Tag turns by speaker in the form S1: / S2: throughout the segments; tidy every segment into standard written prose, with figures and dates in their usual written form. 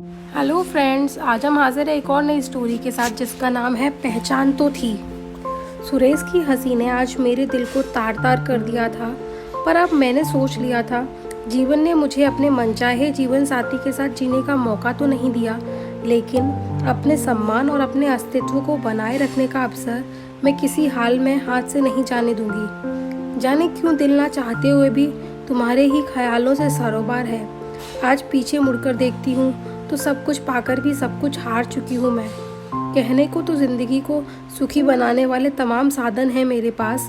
S1: Hello friends, आज हम हाजिर है एक और नई स्टोरी के साथ जिसका नाम है पहचान तो थी। सुरेश की हंसी ने आज मेरे दिल को तार तार कर दिया था। पर अब मैंने सोच लिया था, जीवन ने मुझे अपने मनचाहे जीवन साथी के साथ जीने का मौका तो नहीं दिया, लेकिन अपने सम्मान और अपने अस्तित्व को बनाए रखने का अवसर मैं किसी हाल में हाथ से नहीं जाने दूंगी। जाने क्यों दिल ना चाहते हुए भी तुम्हारे ही ख्यालों से सरोबार है। आज पीछे मुड़कर देखती हूँ तो सब कुछ पाकर भी सब कुछ हार चुकी हूँ मैं। कहने को तो जिंदगी को सुखी बनाने वाले तमाम साधन हैं मेरे पास,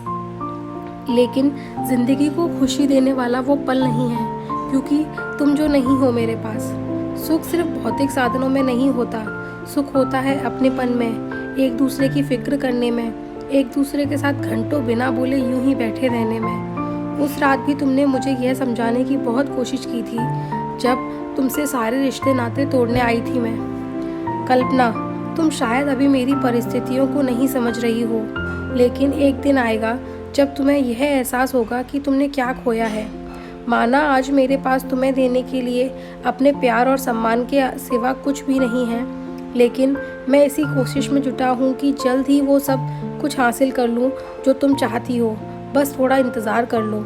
S1: लेकिन जिंदगी को खुशी देने वाला वो पल नहीं है, क्योंकि तुम जो नहीं हो मेरे पास। सुख सिर्फ भौतिक साधनों में नहीं होता, सुख होता है अपनेपन में, एक दूसरे की फिक्र करने में, एक दूसरे के साथ घंटों बिना बोले यूं ही बैठे रहने में। उस रात भी तुमने मुझे यह समझाने की बहुत कोशिश की थी जब तुमसे सारे रिश्ते नाते तोड़ने आई थी मैं। कल्पना, तुम शायद अभी मेरी परिस्थितियों को नहीं समझ रही हो, लेकिन एक दिन आएगा जब तुम्हें यह एहसास होगा कि तुमने क्या खोया है। माना आज मेरे पास तुम्हें देने के लिए अपने प्यार और सम्मान के सिवा कुछ भी नहीं है, लेकिन मैं इसी कोशिश में जुटा हूँ कि जल्द ही वो सब कुछ हासिल कर लूँ जो तुम चाहती हो। बस थोड़ा इंतज़ार कर लो।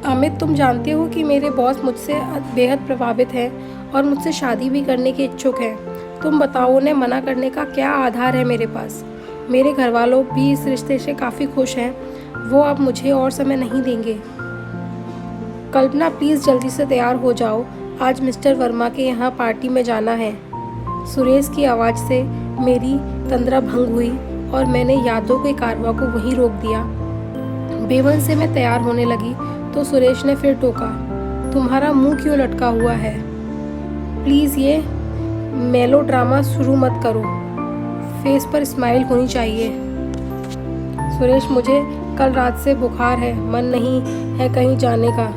S1: अमित, तुम जानते हो कि मेरे बॉस मुझसे बेहद प्रभावित हैं और मुझसे शादी भी करने के इच्छुक हैं। तुम बताओ, उन्हें मना करने का क्या आधार है मेरे पास। मेरे घर वालों भी इस रिश्ते से काफ़ी खुश हैं, वो अब मुझे और समय नहीं देंगे। कल्पना, प्लीज़ जल्दी से तैयार हो जाओ, आज मिस्टर वर्मा के यहाँ पार्टी में जाना है। सुरेश की आवाज़ से मेरी तंद्रा भंग हुई और मैंने यादों के कारवां को वहीं रोक दिया। बेवन से मैं तैयार होने लगी तो सुरेश ने फिर टोका, तुम्हारा मुंह क्यों लटका हुआ है? प्लीज़ ये मेलोड्रामा शुरू मत करो, फेस पर स्माइल होनी चाहिए। सुरेश, मुझे कल रात से बुखार है, मन नहीं है कहीं जाने का।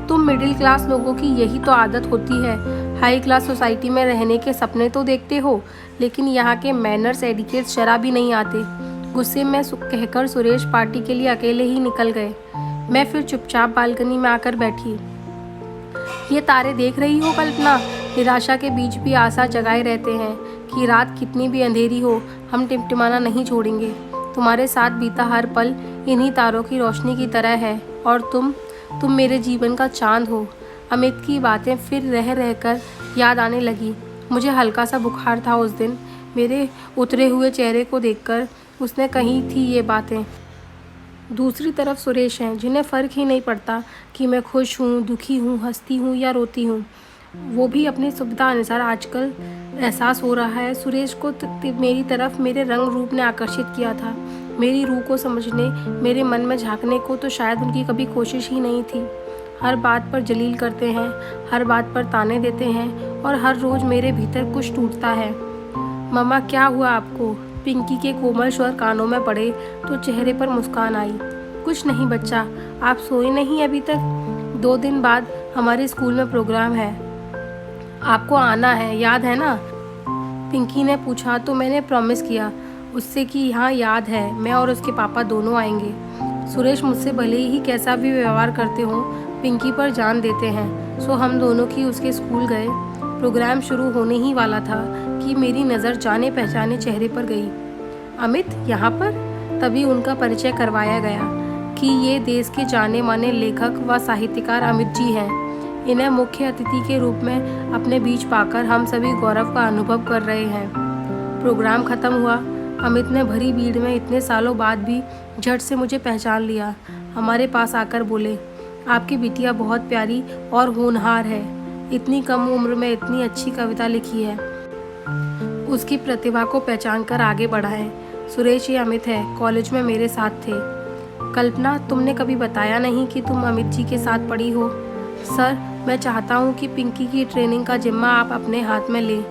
S1: तुम मिडिल क्लास लोगों की यही तो आदत होती है, हाई क्लास सोसाइटी में रहने के सपने तो देखते हो, लेकिन यहाँ के मैनर्स एडिकेट्स जरा भी नहीं आते। गुस्से में कहकर सुरेश पार्टी के लिए अकेले ही निकल गए। मैं फिर चुपचाप बालकनी में आकर बैठी। ये तारे देख रही हो कल्पना, निराशा के बीच भी आशा जगाए रहते हैं कि रात कितनी भी अंधेरी हो हम टिमटिमाना नहीं छोड़ेंगे। तुम्हारे साथ बीता हर पल इन्हीं तारों की रोशनी की तरह है, और तुम मेरे जीवन का चांद हो। अमित की बातें फिर रह रहकर याद आने लगी। मुझे हल्का सा बुखार था उस दिन। मेरे उतरे हुए चेहरे को देखकर उसने कही थी ये बातें। दूसरी तरफ सुरेश हैं, जिन्हें फ़र्क ही नहीं पड़ता कि मैं खुश हूँ, दुखी हूँ, हंसती हूँ या रोती हूँ। वो भी अपनी सुविधा अनुसार आजकल एहसास हो रहा है। सुरेश को मेरी तरफ मेरे रंग रूप ने आकर्षित किया था। मेरी रूह को समझने, मेरे मन में झांकने को तो शायद उनकी कभी कोशिश ही नहीं थी। हर बात पर जलील करते हैं, हर बात पर ताने देते हैं, और हर रोज़ मेरे भीतर कुछ टूटता है। मम्मा, क्या हुआ आपको? पिंकी के कोमल स्वर कानों में पड़े तो चेहरे पर मुस्कान आई। कुछ नहीं बच्चा, आप सोए नहीं अभी तक? 2 दिन बाद हमारे स्कूल में प्रोग्राम है, आपको आना है, याद है ना? पिंकी ने पूछा तो मैंने प्रॉमिस किया उससे कि हाँ याद है, मैं और उसके पापा दोनों आएंगे। सुरेश मुझसे भले ही कैसा भी व्यवहार करते हो, पिंकी पर जान देते हैं। सो हम दोनों की उसके स्कूल गए। प्रोग्राम शुरू होने ही वाला था कि मेरी नज़र जाने पहचाने चेहरे पर गई। अमित यहाँ पर? तभी उनका परिचय करवाया गया कि ये देश के जाने माने लेखक व साहित्यकार अमित जी हैं। इन्हें मुख्य अतिथि के रूप में अपने बीच पाकर हम सभी गौरव का अनुभव कर रहे हैं। प्रोग्राम खत्म हुआ। अमित ने भरी भीड़ में इतने सालों बाद भी झट से मुझे पहचान लिया। हमारे पास आकर बोले, आपकी बिटिया बहुत प्यारी और होनहार है, इतनी कम उम्र में इतनी अच्छी कविता लिखी है। उसकी प्रतिभा को पहचान कर आगे बढ़ाएं। सुरेश, ये अमित है, कॉलेज में मेरे साथ थे। कल्पना, तुमने कभी बताया नहीं कि तुम अमित जी के साथ पढ़ी हो। सर, मैं चाहता हूँ कि पिंकी की ट्रेनिंग का जिम्मा आप अपने हाथ में लें।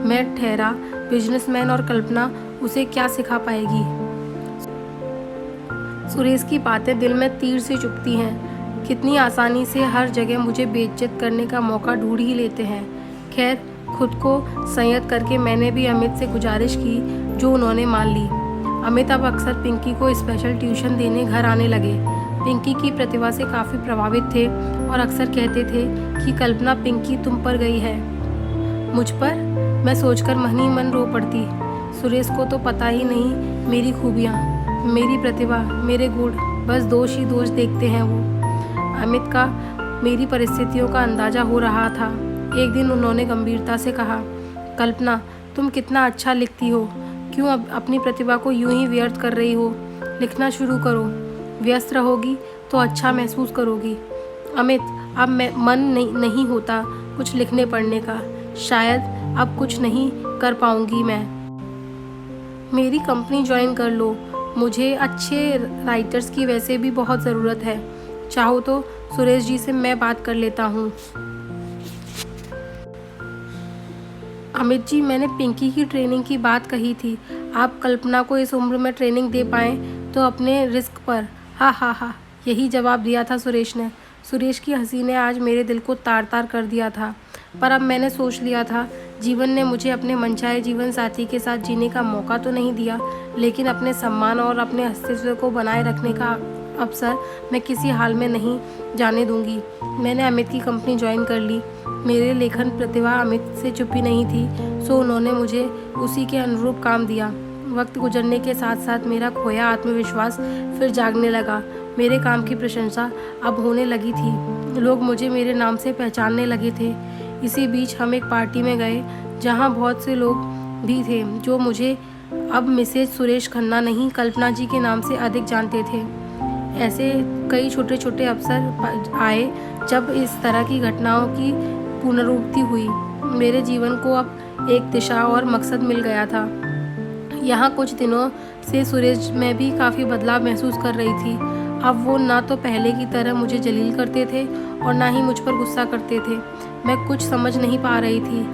S1: मैं ठहरा बिजनेसमैन और कल्पना उसे क्या सिखा पाएगी? सुरेश की बातें दिल में तीर से चुभती हैं। कितनी आसानी से हर जगह मुझे बेइज्जत करने का मौका ढूंढ ही लेते हैं। खैर, खुद को संयत करके मैंने भी अमित से गुजारिश की, जो उन्होंने मान ली। अमित अब अक्सर पिंकी को स्पेशल ट्यूशन देने घर आने लगे। पिंकी की प्रतिभा से काफ़ी प्रभावित थे और अक्सर कहते थे कि कल्पना, पिंकी तुम पर गई है। मुझ पर? मैं सोचकर मन ही मन रो पड़ती। सुरेश को तो पता ही नहीं मेरी खूबियाँ, मेरी प्रतिभा, मेरे गुण, बस दोष ही दोष देखते हैं वो। अमित का मेरी परिस्थितियों का अंदाज़ा हो रहा था। एक दिन उन्होंने गंभीरता से कहा, कल्पना, तुम कितना अच्छा लिखती हो, क्यों अपनी प्रतिभा को यूं ही व्यर्थ कर रही हो? लिखना शुरू करो, व्यस्त रहोगी तो अच्छा महसूस करोगी। अमित, अब मन नहीं होता कुछ लिखने पढ़ने का, शायद अब कुछ नहीं कर पाऊंगी मैं। मेरी कंपनी ज्वाइन कर लो, मुझे अच्छे राइटर्स की वैसे भी बहुत ज़रूरत है। चाहो तो सुरेश जी से मैं बात कर लेता हूँ। अमित जी, मैंने पिंकी की ट्रेनिंग की बात कही थी। आप कल्पना को इस उम्र में ट्रेनिंग दे पाएँ तो अपने रिस्क पर। हा हा हा, यही जवाब दिया था सुरेश ने। सुरेश की हंसी ने आज मेरे दिल को तार तार कर दिया था। पर अब मैंने सोच लिया था, जीवन ने मुझे अपने मनचाहे जीवन साथी के साथ जीने का मौका तो नहीं दिया, लेकिन अपने सम्मान और अपने अस्तित्व को बनाए रखने का अवसर मैं किसी हाल में नहीं जाने दूंगी। मैंने अमित की कंपनी ज्वाइन कर ली। मेरे लेखन प्रतिभा अमित से चुपी नहीं थी, सो उन्होंने मुझे उसी के अनुरूप काम दिया। वक्त गुजरने के साथ साथ मेरा खोया आत्मविश्वास फिर जागने लगा। मेरे काम की प्रशंसा अब होने लगी थी। लोग मुझे मेरे नाम से पहचानने लगे थे। इसी बीच हम एक पार्टी में गए जहाँ बहुत से लोग भी थे जो मुझे अब मिसेज सुरेश खन्ना नहीं, कल्पना जी के नाम से अधिक जानते थे। ऐसे कई छोटे छोटे अवसर आए जब इस तरह की घटनाओं की पुनरावृत्ति हुई। मेरे जीवन को अब एक दिशा और मकसद मिल गया था। यहाँ कुछ दिनों से सुरेश में भी काफ़ी बदलाव महसूस कर रही थी। अब वो ना तो पहले की तरह मुझे जलील करते थे और ना ही मुझ पर गुस्सा करते थे। मैं कुछ समझ नहीं पा रही थी।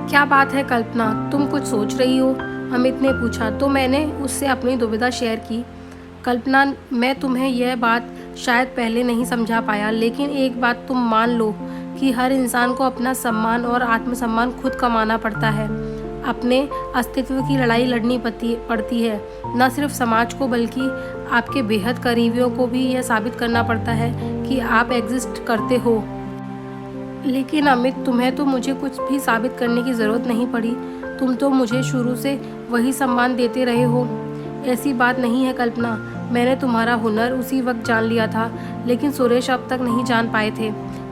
S1: क्या बात है कल्पना, तुम कुछ सोच रही हो? अमित ने पूछा तो मैंने उससे अपनी दुविधा शेयर की। कल्पना, मैं तुम्हें यह बात शायद पहले नहीं समझा पाया, लेकिन एक बात तुम मान लो कि हर इंसान को अपना सम्मान और आत्मसम्मान खुद कमाना पड़ता है। अपने अस्तित्व की लड़ाई लड़नी पड़ती है। न सिर्फ समाज को बल्कि आपके बेहद करीबियों को भी यह साबित करना पड़ता है कि आप एग्जिस्ट करते हो। लेकिन अमित, तुम्हें तो मुझे कुछ भी साबित करने की ज़रूरत नहीं पड़ी। तुम तो मुझे शुरू से वही सम्मान देते रहे हो। ऐसी बात नहीं है कल्पना, मैंने तुम्हारा हुनर उसी वक्त जान लिया था, लेकिन सुरेश अब तक नहीं जान पाए थे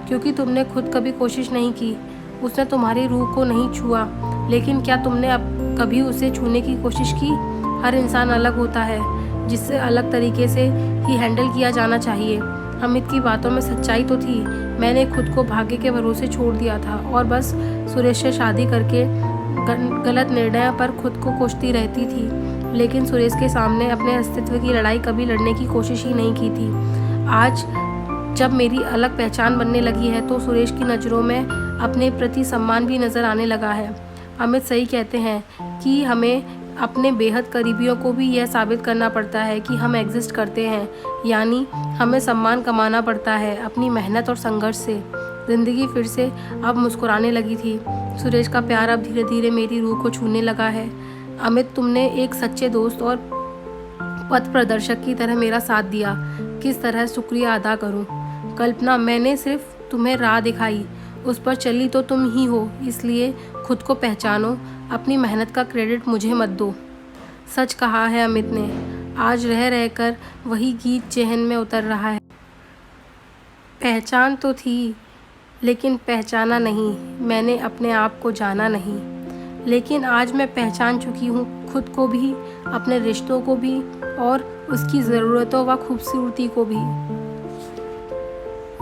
S1: क्योंकि तुमने खुद कभी कोशिश नहीं की। उसने तुम्हारी रूह को नहीं छुआ, लेकिन क्या तुमने अब कभी उसे छूने की कोशिश की? हर इंसान अलग होता है, जिससे अलग तरीके से ही हैंडल किया जाना चाहिए। अमित की बातों में सच्चाई तो थी। मैंने खुद को भाग्य के भरोसे छोड़ दिया था और बस सुरेश से शादी करके गलत निर्णय पर खुद को कोसती रहती थी, लेकिन सुरेश के सामने अपने अस्तित्व की लड़ाई कभी लड़ने की कोशिश ही नहीं की थी। आज जब मेरी अलग पहचान बनने लगी है तो सुरेश की नज़रों में अपने प्रति सम्मान भी नज़र आने लगा है। अमित सही कहते हैं कि हमें अपने बेहद करीबियों को भी यह साबित करना पड़ता है कि हम एग्जिस्ट करते हैं, यानी हमें सम्मान कमाना पड़ता है अपनी मेहनत और संघर्ष से। ज़िंदगी फिर से अब मुस्कुराने लगी थी। सुरेश का प्यार अब धीरे धीरे मेरी रूह को छूने लगा है। अमित, तुमने एक सच्चे दोस्त और पथ प्रदर्शक की तरह मेरा साथ दिया। किस तरह शुक्रिया अदा करूं? कल्पना, मैंने सिर्फ तुम्हें राह दिखाई, उस पर चली तो तुम ही हो, इसलिए खुद को पहचानो। अपनी मेहनत का क्रेडिट मुझे मत दो। सच कहा है अमित ने। आज रह रहकर वही गीत जेहन में उतर रहा है। पहचान तो थी, लेकिन पहचाना नहीं। मैंने अपने आप को जाना नहीं, लेकिन आज मैं पहचान चुकी हूँ खुद को भी, अपने रिश्तों को भी और उसकी ज़रूरतों व खूबसूरती को भी।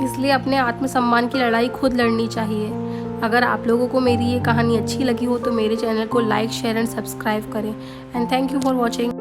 S1: इसलिए अपने आत्मसम्मान की लड़ाई खुद लड़नी चाहिए। अगर आप लोगों को मेरी ये कहानी अच्छी लगी हो तो मेरे चैनल को लाइक, शेयर एंड सब्सक्राइब करें। And thank you for watching.